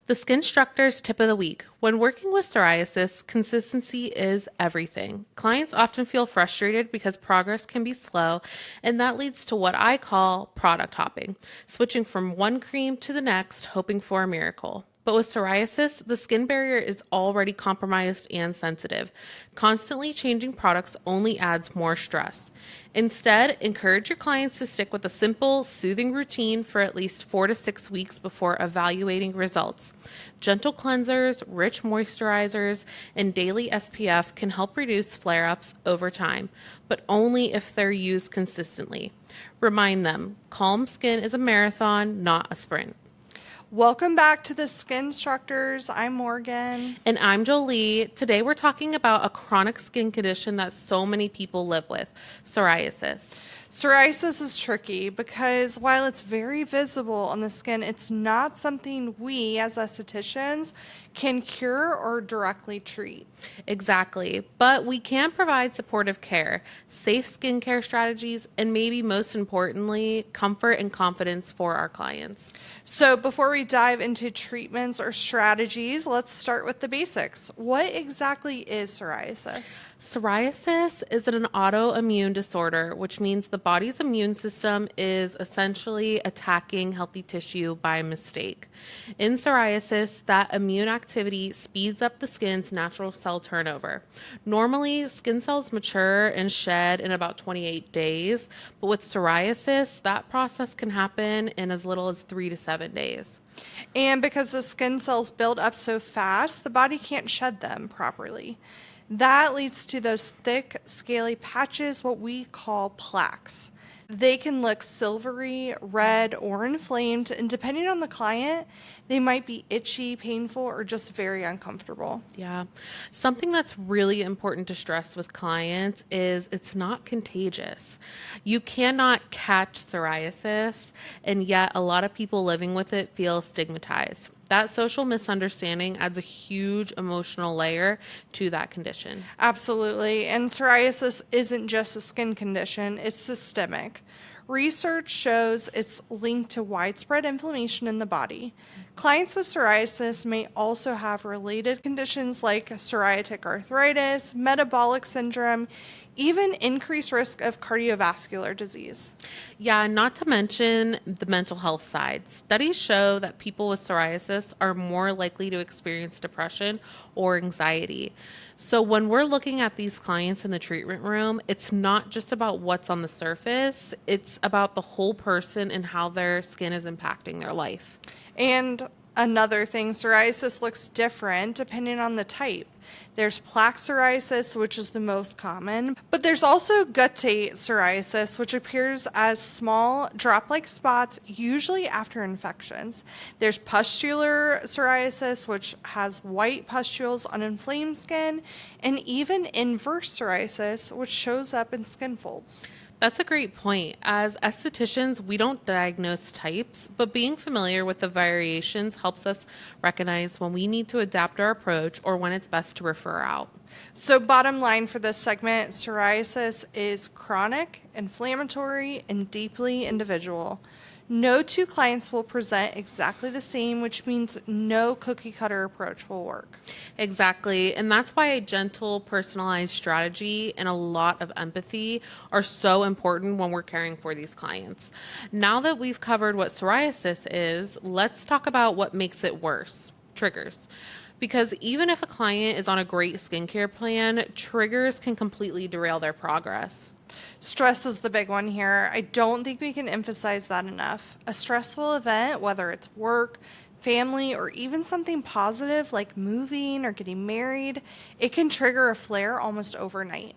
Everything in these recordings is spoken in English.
The Skinstructors tip of the week. When working with psoriasis, consistency is everything. Clients often feel frustrated because progress can be slow, and that leads to what I call product hopping, switching from one cream to the next, hoping for a miracle. But with psoriasis, the skin barrier is already compromised and sensitive. Constantly changing products only adds more stress. Instead, encourage your clients to stick with a simple, soothing routine for at least 4 to 6 weeks before evaluating results. Gentle cleansers, rich moisturizers, and daily SPF can help reduce flare ups over time, but only if they're used consistently. Remind them calm skin is a marathon, not a sprint. Welcome back to the Skinstructors. I'm Morgan. And I'm Jolie. Today we're talking about a chronic skin condition that so many people live with, psoriasis. Psoriasis is tricky because while it's very visible on the skin, it's not something we as estheticians can cure or directly treat. Exactly. But we can provide supportive care, safe skincare strategies, and maybe most importantly, comfort and confidence for our clients. So before we dive into treatments or strategies, let's start with the basics. What exactly is psoriasis? Psoriasis is an autoimmune disorder, which means the body's immune system is essentially attacking healthy tissue by mistake. In psoriasis, that immune activity speeds up the skin's natural cell turnover. Normally, skin cells mature and shed in about 28 days, but with psoriasis, that process can happen in as little as 3 to 7 days. And because the skin cells build up so fast, the body can't shed them properly. That leads to those thick, scaly patches, what we call plaques. They can look silvery, red, or inflamed, and depending on the client, they might be itchy, painful, or just very uncomfortable. Yeah. Something that's really important to stress with clients is it's not contagious. You cannot catch psoriasis, and yet a lot of people living with it feel stigmatized. That social misunderstanding adds a huge emotional layer to that condition. Absolutely. And psoriasis isn't just a skin condition, it's systemic. Research shows it's linked to widespread inflammation in the body. Clients with psoriasis may also have related conditions like psoriatic arthritis, metabolic syndrome, even increased risk of cardiovascular disease. Yeah, not to mention the mental health side. Studies show that people with psoriasis are more likely to experience depression or anxiety. So, when we're looking at these clients in the treatment room, it's not just about what's on the surface, it's about the whole person and how their skin is impacting their life. And another thing, psoriasis looks different depending on the type. There's plaque psoriasis, which is the most common, but there's also guttate psoriasis, which appears as small drop-like spots, usually after infections. There's pustular psoriasis, which has white pustules on inflamed skin, and even inverse psoriasis, which shows up in skin folds. That's a great point. As estheticians, we don't diagnose types, but being familiar with the variations helps us recognize when we need to adapt our approach or when it's best to refer out. So, bottom line for this segment, psoriasis is chronic, inflammatory, and deeply individual. No two clients will present exactly the same, which means no cookie cutter approach will work. Exactly. And that's why a gentle, personalized strategy and a lot of empathy are so important when we're caring for these clients. Now that we've covered what psoriasis is, let's talk about what makes it worse, triggers. Because even if a client is on a great skincare plan, triggers can completely derail their progress. Stress is the big one here. I don't think we can emphasize that enough. A stressful event, whether it's work, family, or even something positive like moving or getting married, it can trigger a flare almost overnight.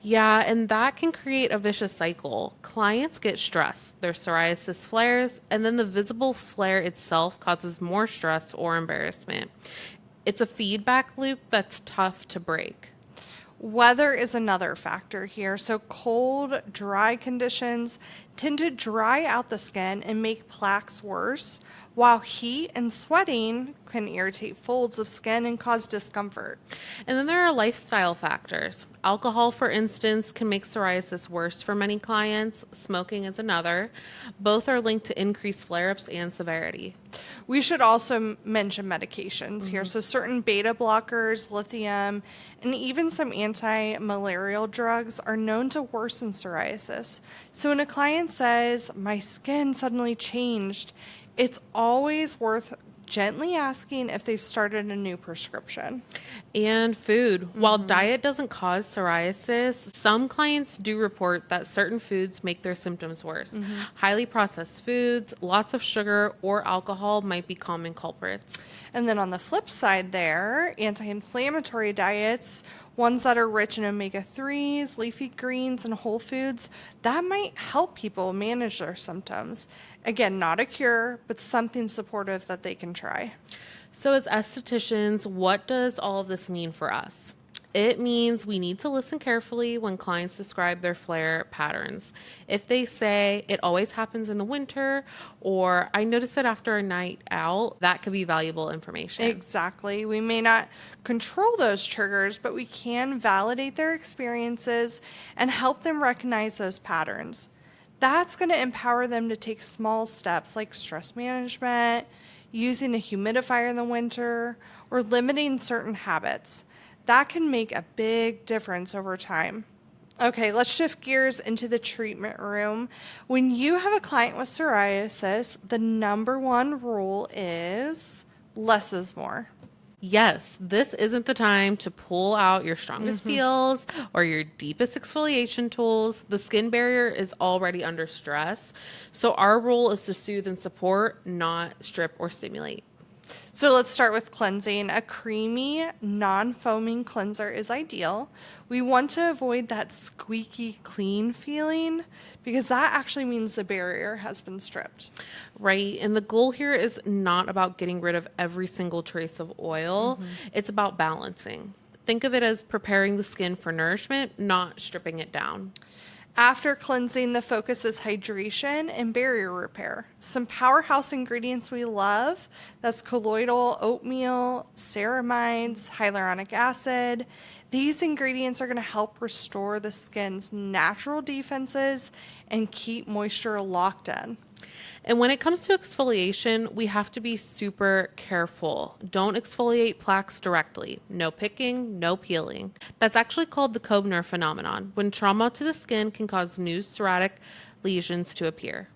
Yeah, and that can create a vicious cycle. Clients get stressed, their psoriasis flares, and then the visible flare itself causes more stress or embarrassment. It's a feedback loop that's tough to break. Weather is another factor here. So, cold, dry conditions tend to dry out the skin and make plaques worse, while heat and sweating can irritate folds of skin and cause discomfort. And then there are lifestyle factors. Alcohol, for instance, can make psoriasis worse for many clients. Smoking is another. Both are linked to increased flare ups and severity. We should also mention medications here. So, certain beta blockers, lithium, and even some anti malarial drugs are known to worsen psoriasis. So, when a client says, "My skin suddenly changed," it's always worth gently asking if they've started a new prescription. And food. While diet doesn't cause psoriasis, some clients do report that certain foods make their symptoms worse. Highly processed foods, lots of sugar, or alcohol might be common culprits. And then on the flip side, there, anti inflammatory diets, ones that are rich in omega 3s, leafy greens, and whole foods, that might help people manage their symptoms. Again, not a cure, but something supportive that they can try. So, as estheticians, what does all of this mean for us? It means we need to listen carefully when clients describe their flare patterns. If they say it always happens in the winter or I notice it after a night out, that could be valuable information. Exactly. We may not control those triggers, but we can validate their experiences and help them recognize those patterns. That's going to empower them to take small steps like stress management, using a humidifier in the winter, or limiting certain habits. That can make a big difference over time. Okay, let's shift gears into the treatment room. When you have a client with psoriasis, the number one rule is less is more. Yes, this isn't the time to pull out your strongest feels or your deepest exfoliation tools. The skin barrier is already under stress. So our role is to soothe and support, not strip or stimulate. So let's start with cleansing. A creamy, non-foaming cleanser is ideal. We want to avoid that squeaky clean feeling because that actually means the barrier has been stripped. Right. And the goal here is not about getting rid of every single trace of oil. It's about balancing. Think of it as preparing the skin for nourishment, not stripping it down. After cleansing, the focus is hydration and barrier repair. Some powerhouse ingredients we love, that's colloidal oatmeal, ceramides, hyaluronic acid. These ingredients are going to help restore the skin's natural defenses and keep moisture locked in. And when it comes to exfoliation, we have to be super careful. Don't exfoliate plaques directly. No picking, no peeling. That's actually called the Koebner phenomenon, when trauma to the skin can cause new psoriatic lesions to appear.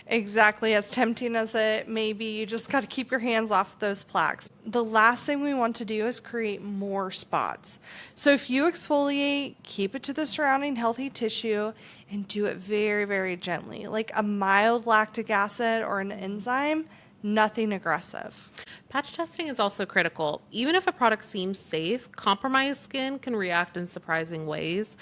Exactly, as tempting as it may be, you just got to keep your hands off those plaques. The last thing we want to do is create more spots. So if you exfoliate, keep it to the surrounding healthy tissue and do it very, very gently, like a mild lactic acid or an enzyme, nothing aggressive. Patch testing is also critical. Even if a product seems safe, compromised skin can react in surprising ways.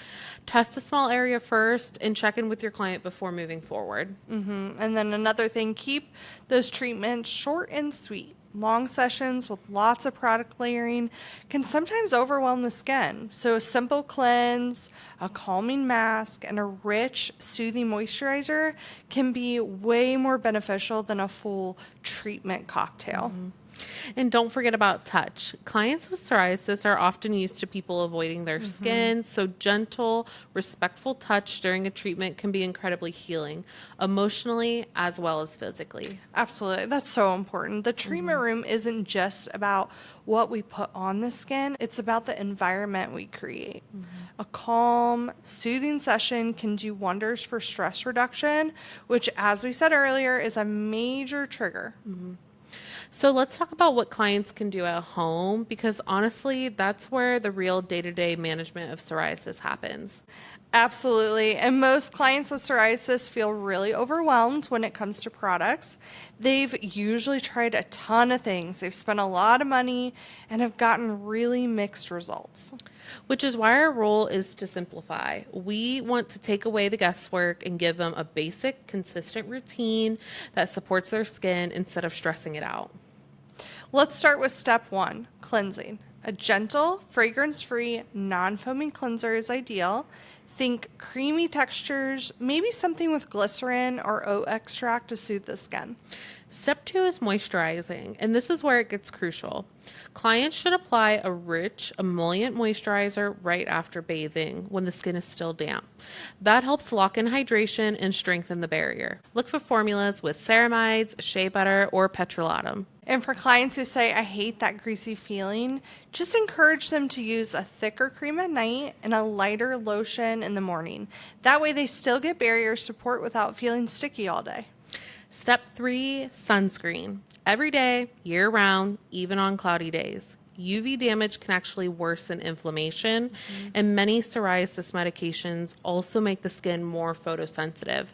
Test a small area first and check in with your client before moving forward. And then another thing, keep those treatments short and sweet. Long sessions with lots of product layering can sometimes overwhelm the skin. So a simple cleanse, a calming mask, and a rich, soothing moisturizer can be way more beneficial than a full treatment cocktail. And don't forget about touch. Clients with psoriasis are often used to people avoiding their skin, so gentle, respectful touch during a treatment can be incredibly healing, emotionally as well as physically. Absolutely. That's so important. The treatment room isn't just about what we put on the skin, it's about the environment we create. A calm, soothing session can do wonders for stress reduction, which, as we said earlier, is a major trigger. So let's talk about what clients can do at home because honestly, that's where the real day-to-day management of psoriasis happens. Absolutely. And most clients with psoriasis feel really overwhelmed when it comes to products. They've usually tried a ton of things. They've spent a lot of money and have gotten really mixed results. Which is why our role is to simplify. We want to take away the guesswork and give them a basic, consistent routine that supports their skin instead of stressing it out. Let's start with step 1, cleansing. A gentle, fragrance-free, non-foaming cleanser is ideal. Think creamy textures, maybe something with glycerin or oat extract to soothe the skin. Step 2 is moisturizing, and this is where it gets crucial. Clients should apply a rich, emollient moisturizer right after bathing when the skin is still damp. That helps lock in hydration and strengthen the barrier. Look for formulas with ceramides, shea butter, or petrolatum. And for clients who say, I hate that greasy feeling, just encourage them to use a thicker cream at night and a lighter lotion in the morning. That way they still get barrier support without feeling sticky all day. Step 3, sunscreen. Every day, year round, even on cloudy days. UV damage can actually worsen inflammation, and many psoriasis medications also make the skin more photosensitive.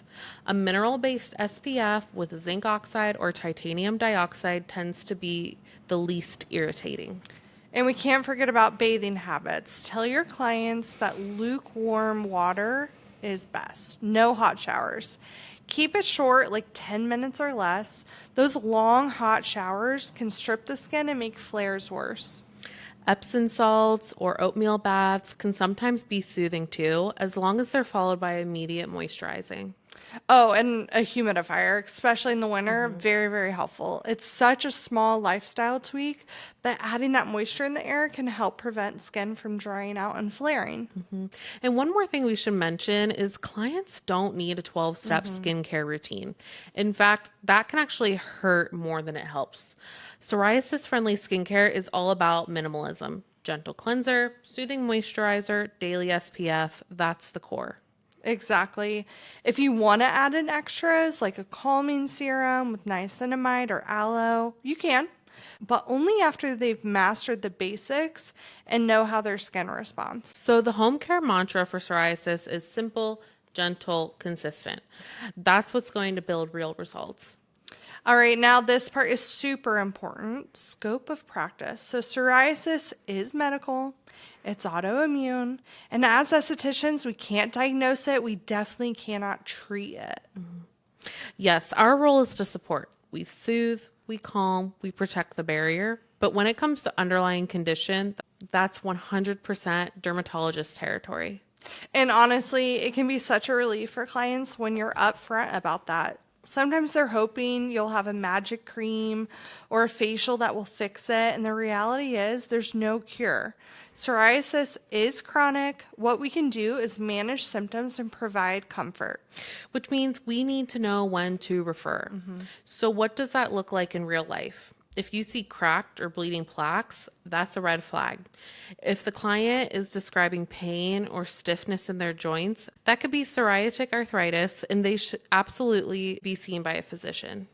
A mineral-based SPF with zinc oxide or titanium dioxide tends to be the least irritating. And we can't forget about bathing habits. Tell your clients that lukewarm water is best. No hot showers. Keep it short, like 10 minutes or less. Those long hot showers can strip the skin and make flares worse. Epsom salts or oatmeal baths can sometimes be soothing too, as long as they're followed by immediate moisturizing. Oh, and a humidifier, especially in the winter, very, very helpful. It's such a small lifestyle tweak, but adding that moisture in the air can help prevent skin from drying out and flaring. And one more thing we should mention is clients don't need a 12-step skincare routine. In fact, that can actually hurt more than it helps. Psoriasis-friendly skincare is all about minimalism. Gentle cleanser, soothing moisturizer, daily SPF, that's the core. Exactly. If you want to add in extras like a calming serum with niacinamide or aloe, you can, but only after they've mastered the basics and know how their skin responds. So the home care mantra for psoriasis is simple, gentle, consistent. That's what's going to build real results. All right, now this part is super important. Scope of practice. So psoriasis is medical, it's autoimmune, and as estheticians, we can't diagnose it. We definitely cannot treat it. Yes, our role is to support. We soothe, we calm, we protect the barrier. But when it comes to underlying condition, that's 100% dermatologist territory. And honestly, it can be such a relief for clients when you're upfront about that. Sometimes they're hoping you'll have a magic cream or a facial that will fix it, and the reality is there's no cure. Psoriasis is chronic. What we can do is manage symptoms and provide comfort. Which means we need to know when to refer. So, what does that look like in real life? If you see cracked or bleeding plaques, that's a red flag. If the client is describing pain or stiffness in their joints, that could be psoriatic arthritis, and they should absolutely be seen by a physician.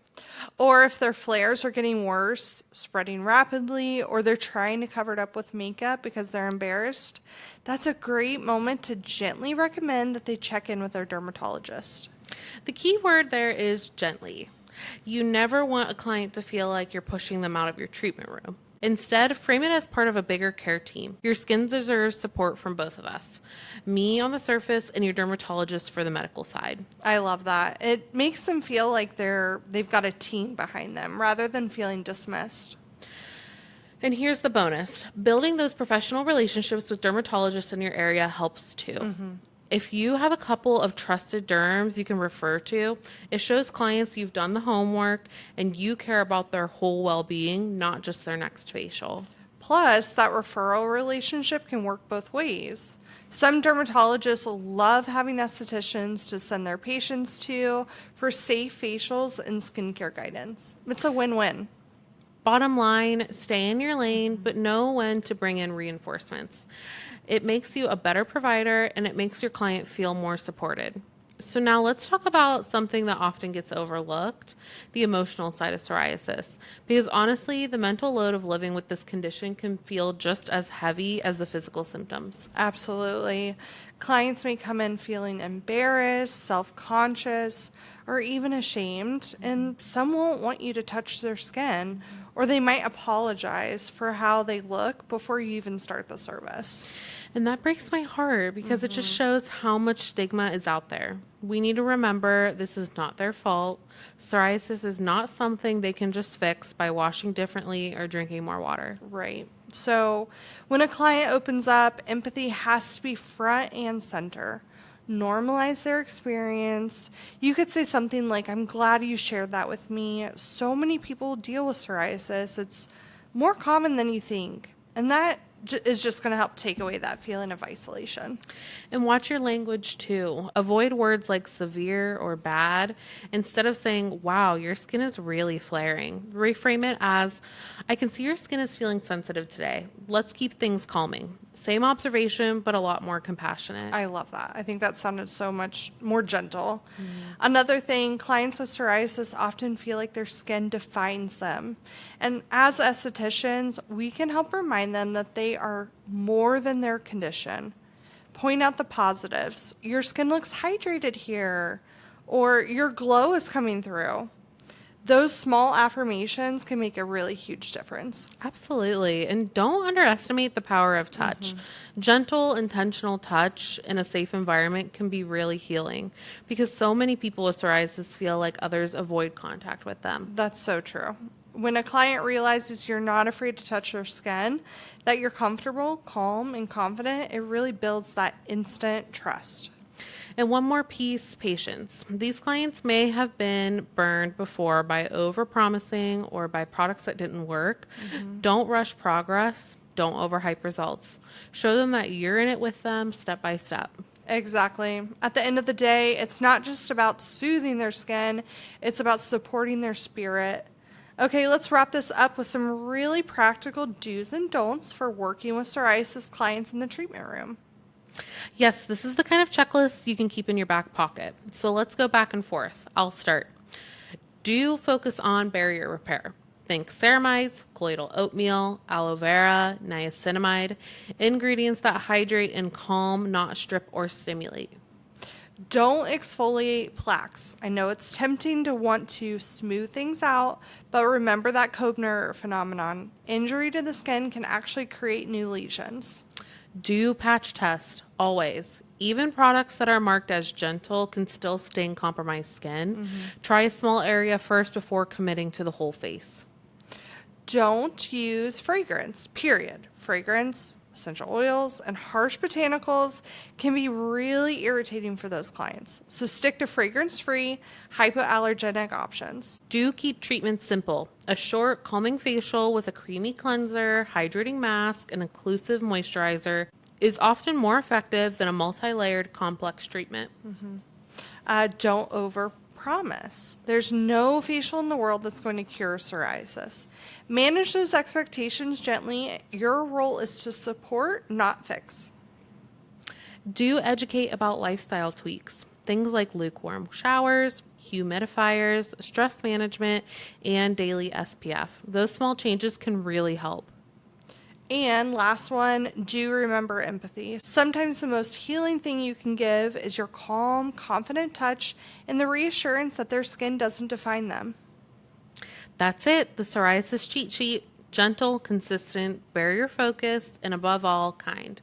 Or if their flares are getting worse, spreading rapidly, or they're trying to cover it up with makeup because they're embarrassed, that's a great moment to gently recommend that they check in with their dermatologist. The key word there is gently. You never want a client to feel like you're pushing them out of your treatment room. Instead, frame it as part of a bigger care team. Your skin deserves support from both of us, me on the surface and your dermatologist for the medical side. I love that. It makes them feel like they've got a team behind them rather than feeling dismissed. And here's the bonus. Building those professional relationships with dermatologists in your area helps too. If you have a couple of trusted derms you can refer to, it shows clients you've done the homework and you care about their whole well-being, not just their next facial. Plus, that referral relationship can work both ways. Some dermatologists love having estheticians to send their patients to for safe facials and skincare guidance. It's a win-win. Bottom line, stay in your lane, but know when to bring in reinforcements. It makes you a better provider and it makes your client feel more supported. So now let's talk about something that often gets overlooked, the emotional side of psoriasis. Because honestly, the mental load of living with this condition can feel just as heavy as the physical symptoms. Absolutely. Clients may come in feeling embarrassed, self-conscious, or even ashamed, and some won't want you to touch their skin, or they might apologize for how they look before you even start the service. And that breaks my heart because it just shows how much stigma is out there. We need to remember this is not their fault. Psoriasis is not something they can just fix by washing differently or drinking more water. Right. So when a client opens up, empathy has to be front and center. Normalize their experience. You could say something like, I'm glad you shared that with me. So many people deal with psoriasis. It's more common than you think. And that is just going to help take away that feeling of isolation. And watch your language too. Avoid words like severe or bad. Instead of saying, wow, your skin is really flaring, reframe it as, I can see your skin is feeling sensitive today. Let's keep things calming. Same observation, but a lot more compassionate. I love that. I think that sounded so much more gentle. Another thing, clients with psoriasis often feel like their skin defines them. And as estheticians, we can help remind them that they are more than their condition. Point out the positives. Your skin looks hydrated here, or your glow is coming through. Those small affirmations can make a really huge difference. Absolutely. And don't underestimate the power of touch. Gentle, intentional touch in a safe environment can be really healing because so many people with psoriasis feel like others avoid contact with them. That's so true. When a client realizes you're not afraid to touch their skin, that you're comfortable, calm, and confident, it really builds that instant trust. And one more piece, patience. These clients may have been burned before by overpromising or by products that didn't work. Don't rush progress. Don't overhype results. Show them that you're in it with them step by step. Exactly. At the end of the day, it's not just about soothing their skin, it's about supporting their spirit. Okay, let's wrap this up with some really practical do's and don'ts for working with psoriasis clients in the treatment room. Yes, this is the kind of checklist you can keep in your back pocket. So let's go back and forth. I'll start. Do focus on barrier repair. Think ceramides, colloidal oatmeal, aloe vera, niacinamide, ingredients that hydrate and calm, not strip or stimulate. Don't exfoliate plaques. I know it's tempting to want to smooth things out, but remember that Koebner phenomenon. Injury to the skin can actually create new lesions. Do patch test, always. Even products that are marked as gentle can still sting compromised skin. Try a small area first before committing to the whole face. Don't use fragrance, period. Fragrance, essential oils, and harsh botanicals can be really irritating for those clients. So stick to fragrance-free, hypoallergenic options. Do keep treatment simple. A short, calming facial with a creamy cleanser, hydrating mask, and inclusive moisturizer is often more effective than a multi-layered complex treatment. Don't overpromise. There's no facial in the world that's going to cure psoriasis. Manage those expectations gently. Your role is to support, not fix. Do educate about lifestyle tweaks. Things like lukewarm showers, humidifiers, stress management, and daily SPF. Those small changes can really help. And last one, do remember empathy. Sometimes the most healing thing you can give is your calm, confident touch and the reassurance that their skin doesn't define them. That's it, the psoriasis cheat sheet. Gentle, consistent, barrier focused, and above all, kind.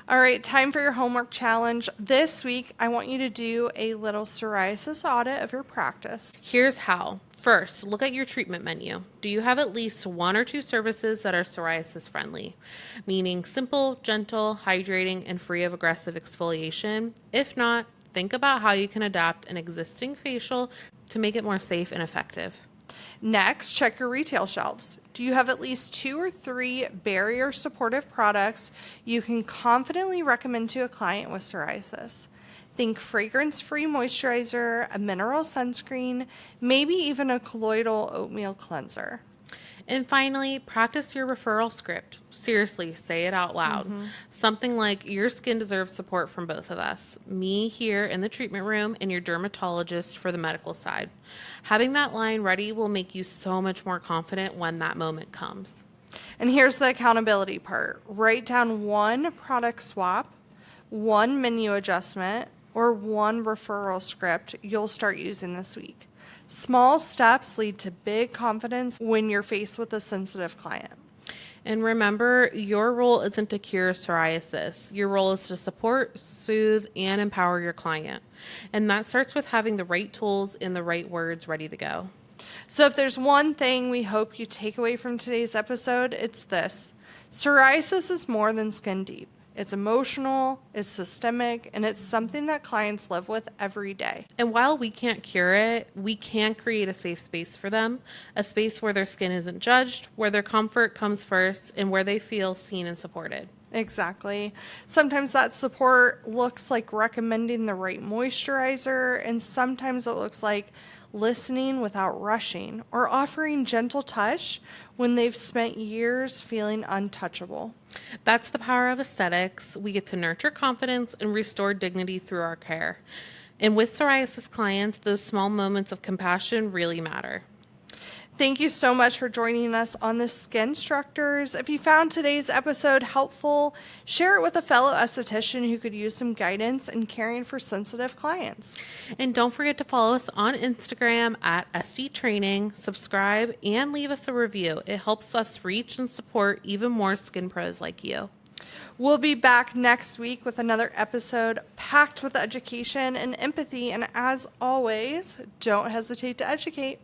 All right, time for your homework challenge. This week, I want you to do a little psoriasis audit of your practice. Here's how. First, look at your treatment menu. Do you have at least 1 or 2 services that are psoriasis friendly? Meaning simple, gentle, hydrating, and free of aggressive exfoliation? If not, think about how you can adapt an existing facial to make it more safe and effective. Next, check your retail shelves. Do you have at least 2 or 3 barrier supportive products you can confidently recommend to a client with psoriasis? Think fragrance-free moisturizer, a mineral sunscreen, maybe even a colloidal oatmeal cleanser. And finally, practice your referral script. Seriously, say it out loud. Something like, your skin deserves support from both of us. Me here in the treatment room and your dermatologist for the medical side. Having that line ready will make you so much more confident when that moment comes. And here's the accountability part. Write down 1 product swap, 1 menu adjustment, or 1 referral script you'll start using this week. Small steps lead to big confidence when you're faced with a sensitive client. And remember, your role isn't to cure psoriasis. Your role is to support, soothe, and empower your client. And that starts with having the right tools and the right words ready to go. So if there's one thing we hope you take away from today's episode, it's this. Psoriasis is more than skin deep. It's emotional, it's systemic, and it's something that clients live with every day. And while we can't cure it, we can create a safe space for them, a space where their skin isn't judged, where their comfort comes first, and where they feel seen and supported. Exactly. Sometimes that support looks like recommending the right moisturizer, and sometimes it looks like listening without rushing or offering gentle touch when they've spent years feeling untouchable. That's the power of aesthetics. We get to nurture confidence and restore dignity through our care. And with psoriasis clients, those small moments of compassion really matter. Thank you so much for joining us on the Skinstructors. If you found today's episode helpful, share it with a fellow esthetician who could use some guidance in caring for sensitive clients. And don't forget to follow us on Instagram at SD Training, subscribe, and leave us a review. It helps us reach and support even more skin pros like you. We'll be back next week with another episode packed with education and empathy. And as always, don't hesitate to educate.